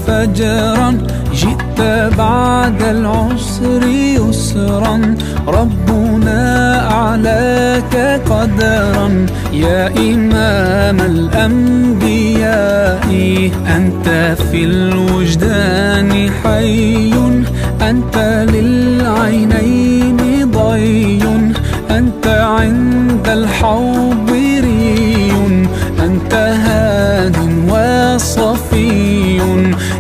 فجرا، جئت بعد العسر يسرا، ربنا أعلاك قدرا. يا إمام الأنبياء أنت في الوجدان حي، أنت للعينين ضي، أنت عند الحوض ري، أنت هاد وصفي.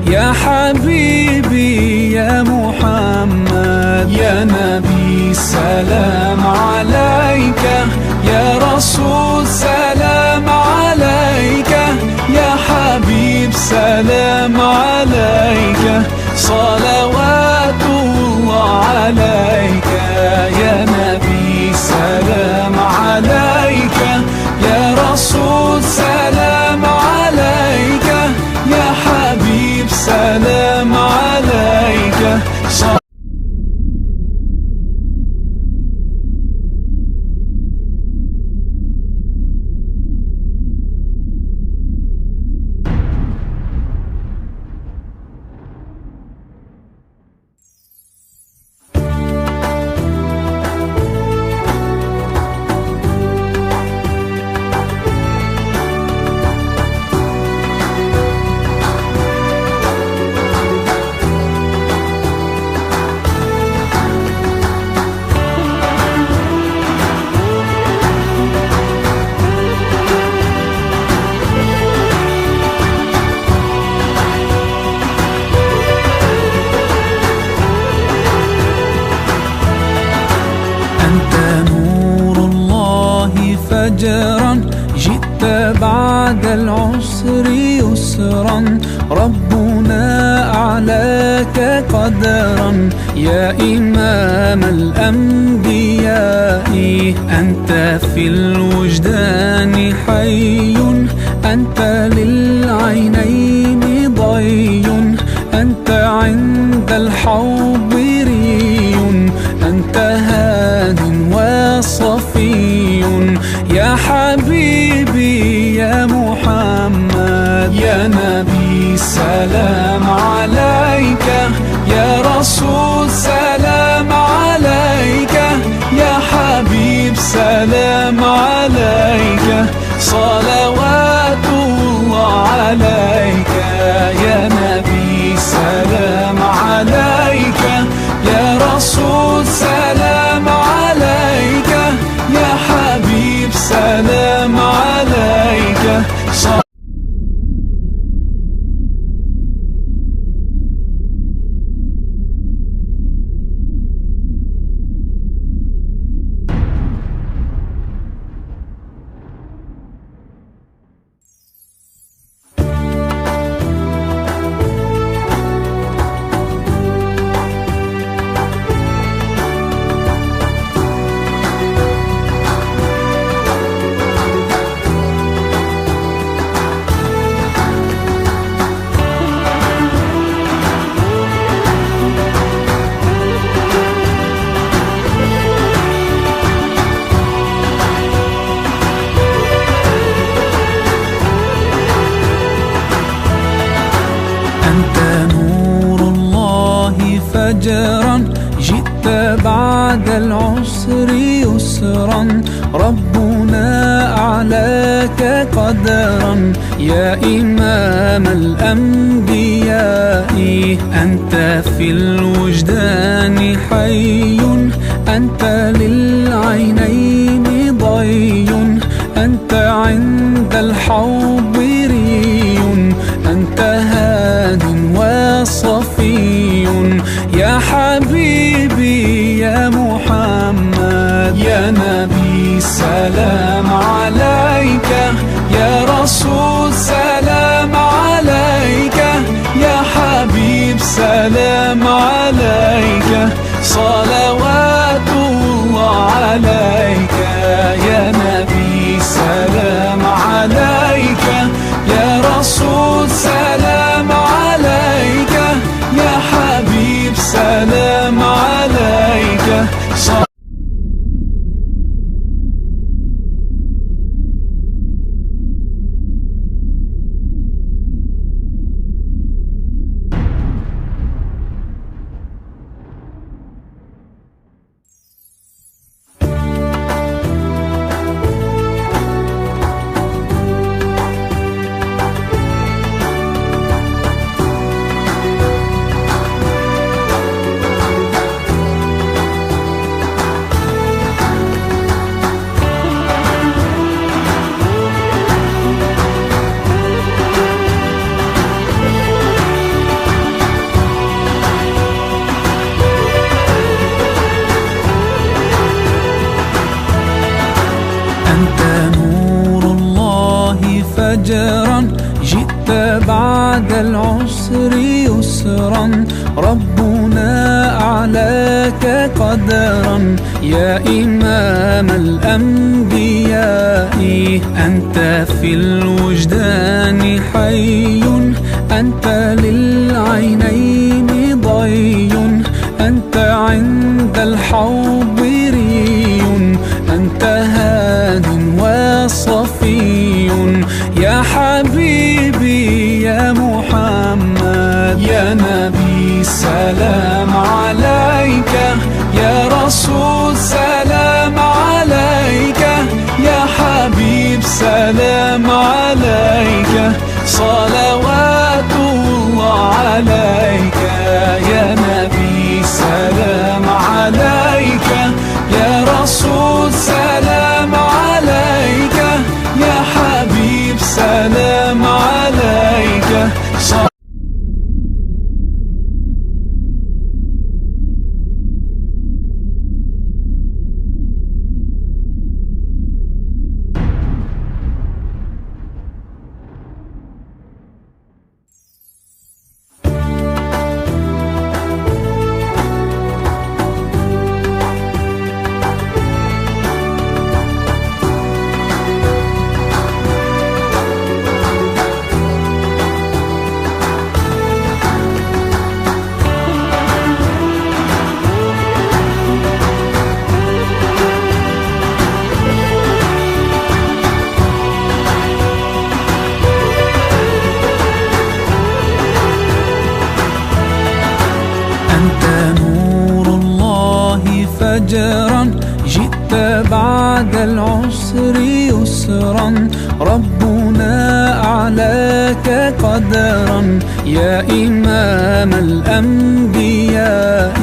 يا حبيبي يا محمد، يا نبي سلام عليك، يا رسول سلام عليك، يا حبيب سلام عليك، صلوات الله عليك. يا نبي سلام عليك، يا رسول سلام عليك، يا حبيب سلام عليك. أنت نور الله فجرا، جئت بعد العسر يسرا، ربنا أعلاك قدرا. يا إمام الأنبياء أنت في الوجدان حي، أنت للعينين ضي، أنت عند الحوض ري، أنت هاد وصفي. يا حبيبي يا محمد، يا نبي سلام عليك، يا رسول سلام عليك، يا حبيب سلام عليك، صلوات الله عليك. يا نبي سلام عليك، يا رسول سلام عليك، يا حبيب سلام عليك. أنت نور الله فجرا، جئت بعد العسر يسرا، ربنا أعلاك قدرا. يا إمام الأنبياء أنت في الوجدان حي، أنت للعينين ضي، أنت عند الحوض ري، أنت هاد وصفي. يا حبيبي يا محمد، يا نبي سلام عليك، يا رسول سلام عليك، يا حبيب سلام عليك، صلوات الله عليك. يا نبي سلام عليك، بعد العسر يسرا، ربنا أعلاك قدرا يا إمام الأنبياء. أنت في الوجدان حي، أنت للعينين ضي، أنت عند الحوض ري، أنت هاد وصفي يا حبيبي يا محمد. يا نبي سلام عليك، يا رسول سلام عليك، يا حبيب سلام عليك، صلوات الله عليك. يا نبي سلام عليك، يا رسول سلام عليك، يا حبيب سلام عليك. أنت نور الله فجرا، جئت بعد العسر يسرا، ربنا أعلاك قدرا يا إمام الأنبياء.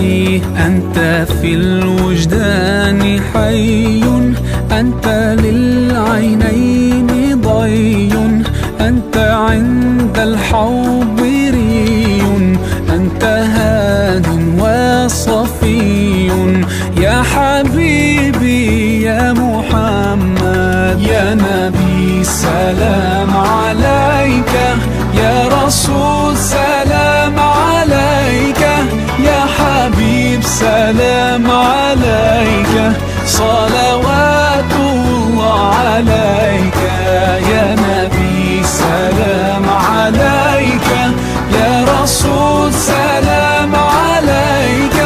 أنت في الوجدان حي، أنت للعينين ضي، أنت عند الحوض ري، أنت هاد وصفي يا حبيبي يا محمد. يا نبي سلام عليك، يا رسول سلام عليك، يا حبيب سلام عليك، صلوات الله عليك. يا نبي سلام عليك، يا رسول سلام عليك،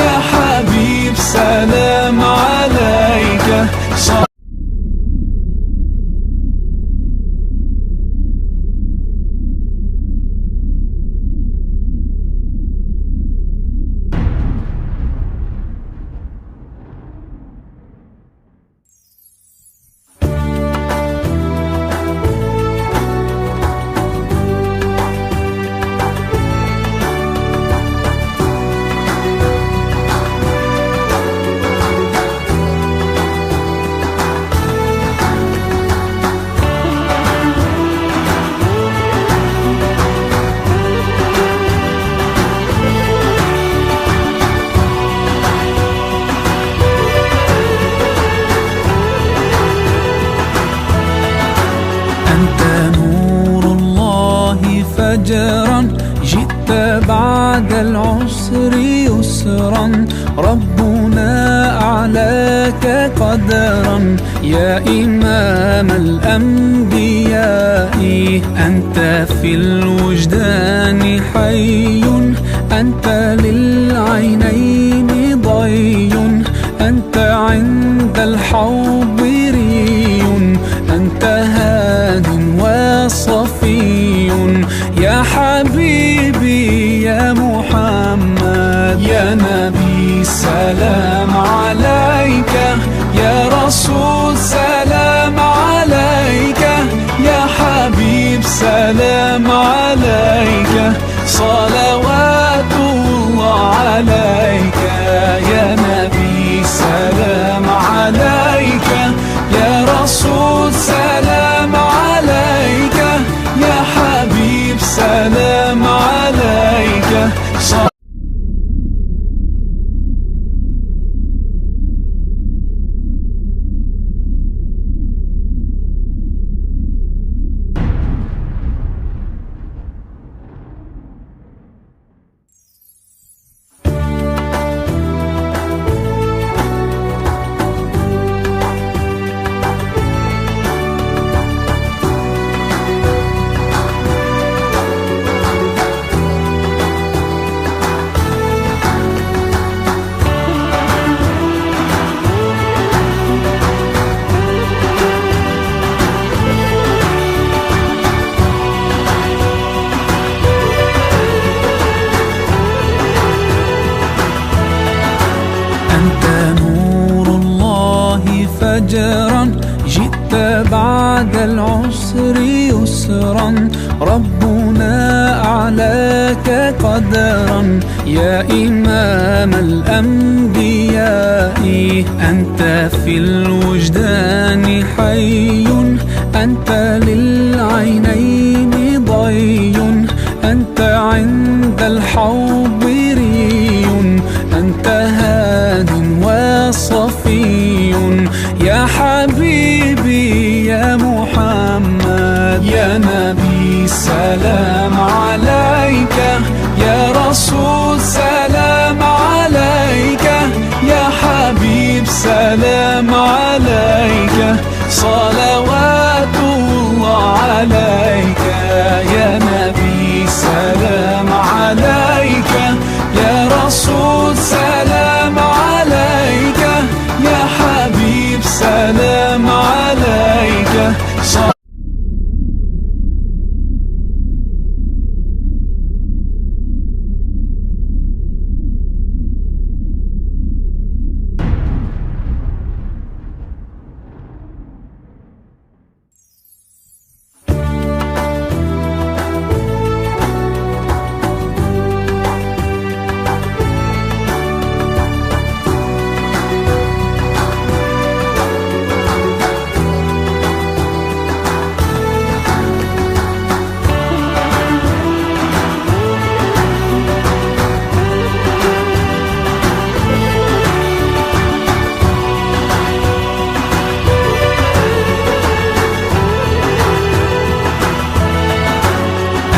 يا حبيب سلام عليك. أنت نور الله فجرا، جئت بعد العسر يسرا، ربنا أعلاك قدرا يا إمام الأنبياء. أنت في الوجدان حي، أنت للعينين ضي، أنت عند الحوض ري، أنت هاد وصفي يا حبيبي يا محمد. يا نبي سلام عليك، يا رسول سلام عليك، يا حبيب سلام عليك، صلوات الله عليك. يا نبي سلام عليك، يا رسول سلام عليك، يا حبيب سلام عليك. فجرا، جئت بعد العسر يسرا، ربنا أعلاك قدرا يا إمام الأنبياء. أنت في الوجدان حي، أنت للعينين ضي، أنت عند الحوض ري، أنت هاد وصفي يا حبيبي يا محمد. يا نبي سلام عليك، يا رسول سلام عليك، يا حبيب سلام عليك، صلوات الله عليك. يا نبي سلام عليك، يا رسول سلام عليك، يا حبيب سلام عليك.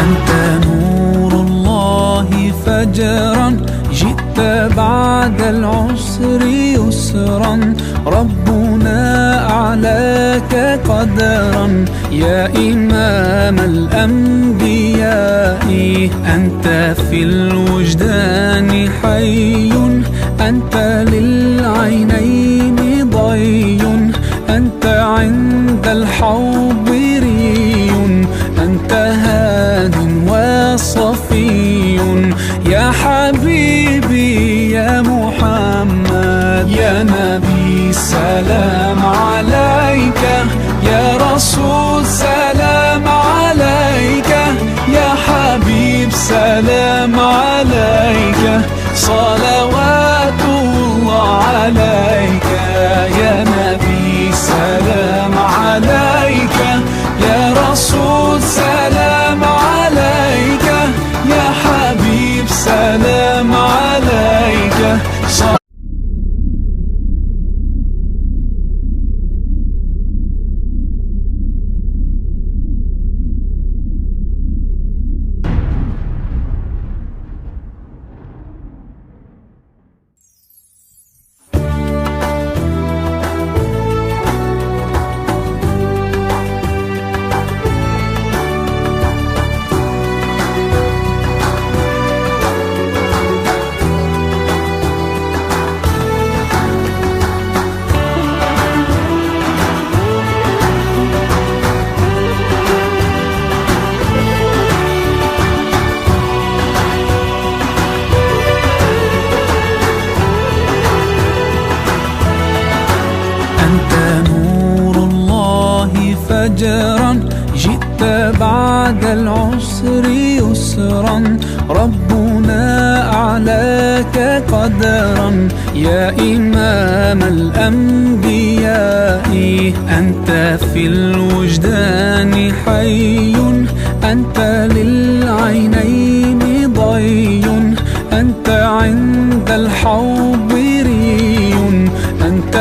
أنت نور الله فجرا، جئت بعد العسر يسرا، ربنا أعلاك قدرا يا إمام الأنبياء. أنت في الوجدان حي، أنت للعينين ضي، أنت عند الحوض ري، أنت هاد وصفي يا حبيبي يا محمد. يا نبي سلام عليك، يا رسول سلام عليك، يا حبيب سلام عليك، صلوات الله عليك. يا نبي سلام عليك، يا رسول سلام عليك، يا حبيب سلام عليك. أنت نور الله فجرا، جئت بعد العسر يسرا، ربنا أعلاك قدرا يا إمام الأنبياء. أنت في الوجدان حي، أنت للعينين ضي، أنت عند الحوض ري، أنت